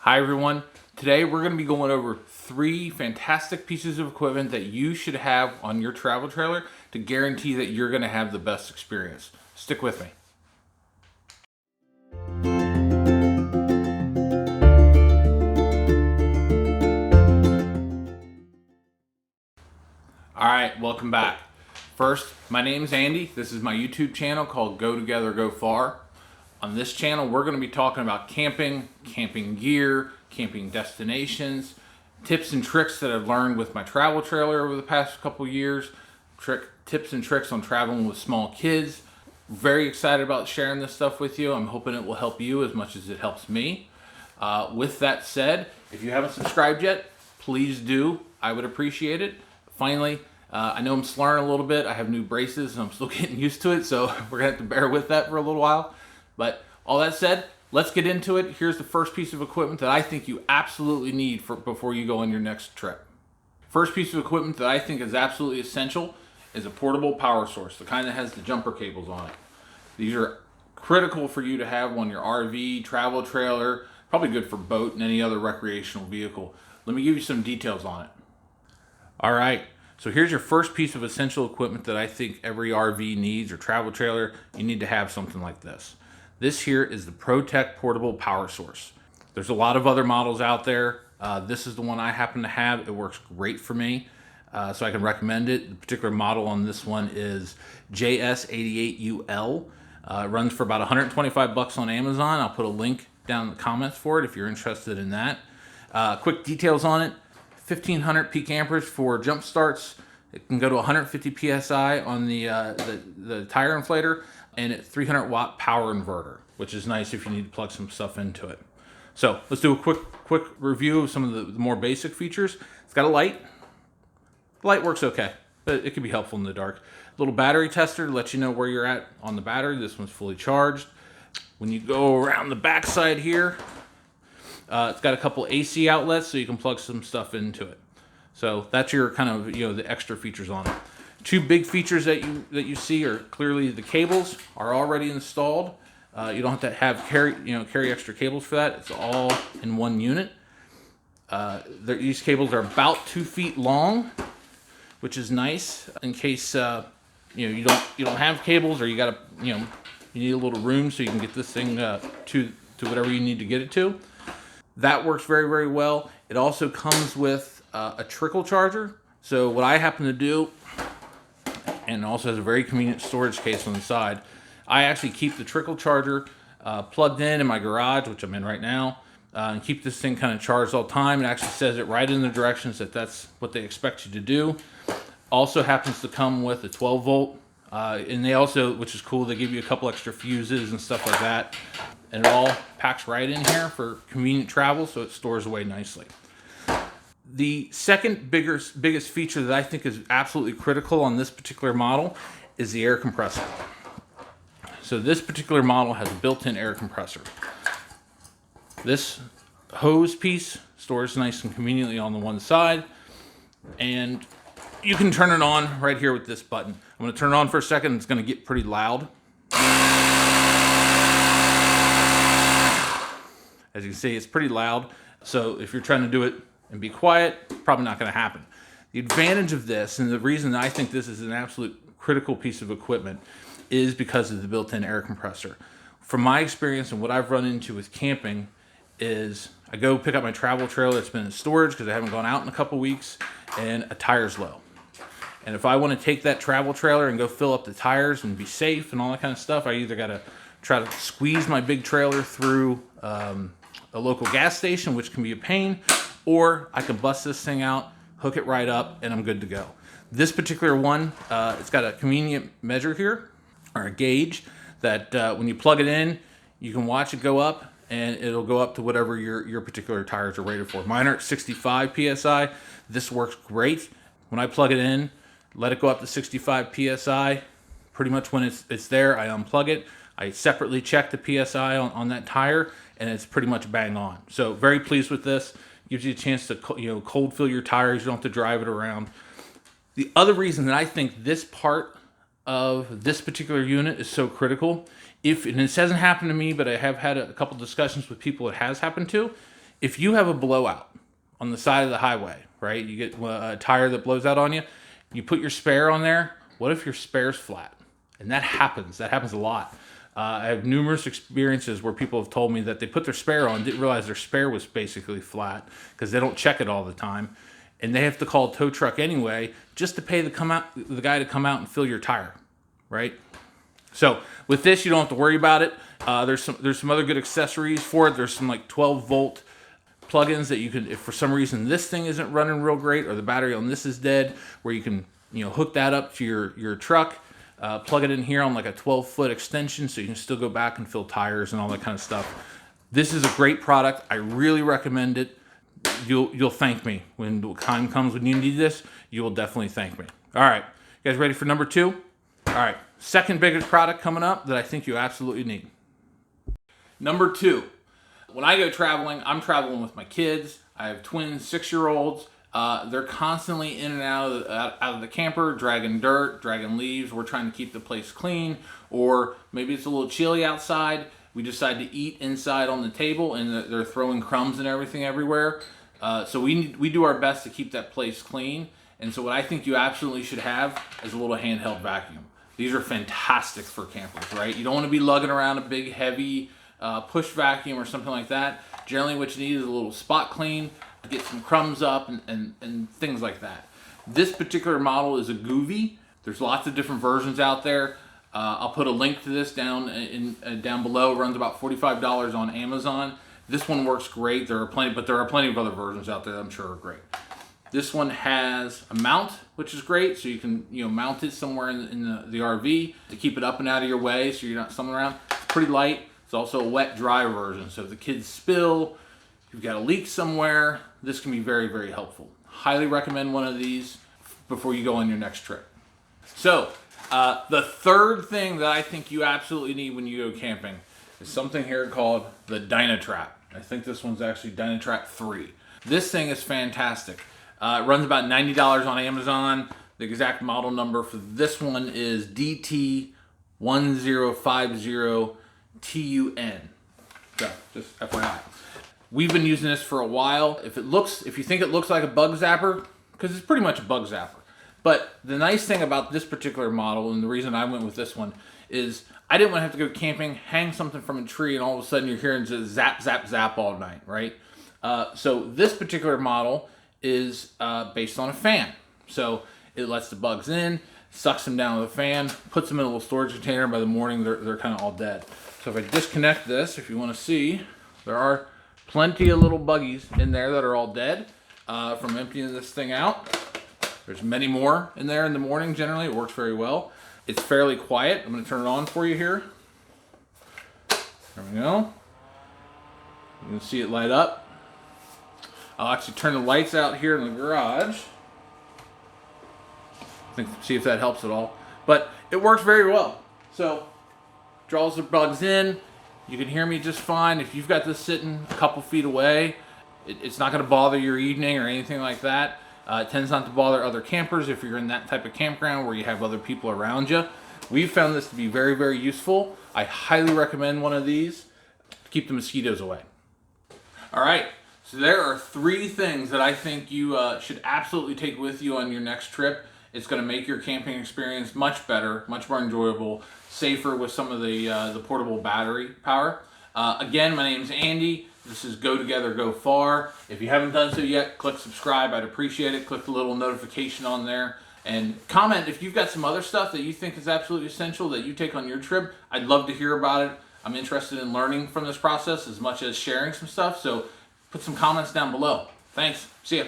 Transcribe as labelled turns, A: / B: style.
A: Hi everyone. Today we're going to be going over 3 fantastic pieces of equipment that you should have on your travel trailer to guarantee that you're going to have the best experience. Stick with me. Alright, welcome back. First, my name is Andy. This is my YouTube channel called Go Together Go Far. On this channel, we're going to be talking about camping, camping gear, camping destinations, tips and tricks that I've learned with my travel trailer over the past couple years, tips and tricks on traveling with small kids. Very excited about sharing this stuff with you. I'm hoping it will help you as much as it helps me. With that said, if you haven't subscribed yet, please do. I would appreciate it. Finally, I know I'm slurring a little bit. I have new braces and I'm still getting used to it, so we're going to have to bear with that for a little while. But all that said, let's get into it. Here's the first piece of equipment that I think you absolutely need before you go on your next trip. First piece of equipment that I think is absolutely essential is a portable power source, the kind that has the jumper cables on it. These are critical for you to have on your RV, travel trailer, probably good for boat and any other recreational vehicle. Let me give you some details on it. All right, so here's your first piece of essential equipment that I think every RV needs or travel trailer. You need to have something like this. This here is the Potek portable power source. There's a lot of other models out there. This is the one I happen to have. It works great for me, so I can recommend it. The particular model on this one is JS88UL. It runs for about 125 bucks on Amazon. I'll put a link down in the comments for it if you're interested in that. Quick details on it. 1500 peak amperes for jump starts. It can go to 150 psi on the tire inflator, and a 300 watt power inverter, which is nice if you need to plug some stuff into it. So let's do a quick review of some of the more basic features. It's got a light. The light works okay, but it can be helpful in the dark. Little battery tester to let you know where you're at on the battery. This one's fully charged. When you go around the back side here, it's got a couple AC outlets so you can plug some stuff into it. So that's your kind of, the extra features on it. 2 big features that you see are clearly the cables are already installed. You don't have to carry extra cables for that. It's all in one unit. These cables are about 2 feet long, which is nice in case you don't have cables, or you need a little room so you can get this thing to whatever you need to get it to. That works very, very well. It also comes with a trickle charger. So what I happen to do, and it also has a very convenient storage case on the side, I actually keep the trickle charger plugged in my garage, which I'm in right now, and keep this thing kind of charged all the time. It actually says it right in the directions that that's what they expect you to do. Also happens to come with a 12 volt, and they also, which is cool, they give you a couple extra fuses and stuff like that. And it all packs right in here for convenient travel, so it stores away nicely. The second biggest feature that I think is absolutely critical on this particular model is the air compressor. So this particular model has a built-in air compressor. This hose piece stores nice and conveniently on the one side, and you can turn it on right here with this button. I'm going to turn it on for a second. It's going to get pretty loud. As you can see, it's pretty loud. So if you're trying to do it and be quiet, probably not going to happen. The advantage of this, and the reason I think this is an absolute critical piece of equipment, is because of the built-in air compressor. From my experience and what I've run into with camping is I go pick up my travel trailer. It's been in storage because I haven't gone out in a couple weeks, and a tire's low. And if I want to take that travel trailer and go fill up the tires and be safe and all that kind of stuff, I either got to try to squeeze my big trailer through a local gas station, which can be a pain, or I can bust this thing out, hook it right up, and I'm good to go. This particular one, it's got a convenient measure here, or a gauge, that when you plug it in, you can watch it go up, and it'll go up to whatever your particular tires are rated for. Mine are at 65 PSI. This works great. When I plug it in, let it go up to 65 PSI. Pretty much when it's there, I unplug it. I separately check the PSI on that tire, and it's pretty much bang on. So very pleased with this. Gives you a chance to cold fill your tires. You don't have to drive it around. The other reason that I think this part of this particular unit is so critical, and this hasn't happened to me, but I have had a couple discussions with people it has happened to, If you have a blowout on the side of the highway, right? You get a tire that blows out on you. You put your spare on there. What if your spare's flat? And that happens. That happens a lot. I have numerous experiences where people have told me that they put their spare on, didn't realize their spare was basically flat because they don't check it all the time. And they have to call a tow truck anyway just to pay the guy to come out and fill your tire, right? So with this, you don't have to worry about it. There's some other good accessories for it. There's some like 12-volt plugins that you can, if for some reason this thing isn't running real great or the battery on this is dead, where you can hook that up to your truck, plug it in here on like a 12-foot extension so you can still go back and fill tires and all that kind of stuff. This is a great product. I really recommend it. You'll thank me when the time comes when you need this. You will definitely thank me. All right, you guys ready for number 2? All right, second biggest product coming up that I think you absolutely need. Number 2. When I go traveling, I'm traveling with my kids. I have twin 6-year-olds. They're constantly in and out of the camper, dragging dirt, dragging leaves. We're trying to keep the place clean, or maybe it's a little chilly outside. We decide to eat inside on the table, and they're throwing crumbs and everything everywhere. So we do our best to keep that place clean. And so what I think you absolutely should have is a little handheld vacuum. These are fantastic for campers, right? You don't want to be lugging around a big, heavy push vacuum or something like that. Generally what you need is a little spot clean to get some crumbs up and things like that. This particular model is a Goovi. There's lots of different versions out there. I'll put a link to this down below. It runs about $45 on Amazon. This one works great. There are plenty of other versions out there that I'm sure are great. This one has a mount, which is great, so you can mount it somewhere in the RV to keep it up and out of your way, so you're not stumbling around. It's pretty light. It's also a wet-dry version, so if the kids spill, you've got a leak somewhere, this can be very, very helpful. Highly recommend one of these before you go on your next trip. So, the third thing that I think you absolutely need when you go camping is something here called the Dynatrap. I think this one's actually Dynatrap 3. This thing is fantastic. It runs about $90 on Amazon. The exact model number for this one is DT1050TUN. So, just FYI. We've been using this for a while. If you think it looks like a bug zapper, because it's pretty much a bug zapper. But the nice thing about this particular model, and the reason I went with this one, is I didn't want to have to go camping, hang something from a tree, and all of a sudden you're hearing just zap, zap, zap all night, right? So this particular model is based on a fan. So it lets the bugs in, sucks them down with a fan, puts them in a little storage container. By the morning, they're kind of all dead. So if I disconnect this, if you want to see, there are plenty of little buggies in there that are all dead from emptying this thing out. There's many more in there in the morning. Generally, it works very well. It's fairly quiet. I'm going to turn it on for you here. There we go. You can see it light up. I'll actually turn the lights out here in the garage. See if that helps at all. But it works very well. So, draws the bugs in. You can hear me just fine. If you've got this sitting a couple feet away, it's not going to bother your evening or anything like that. It tends not to bother other campers if you're in that type of campground where you have other people around you. We've found this to be very, very useful. I highly recommend one of these to keep the mosquitoes away. All right, so there are 3 things that I think you should absolutely take with you on your next trip. It's going to make your camping experience much better, much more enjoyable, safer with some of the portable battery power. Again, my name's Andy. This is Go Together, Go Far. If you haven't done so yet, click subscribe. I'd appreciate it. Click the little notification on there. And comment if you've got some other stuff that you think is absolutely essential that you take on your trip. I'd love to hear about it. I'm interested in learning from this process as much as sharing some stuff. So put some comments down below. Thanks. See ya.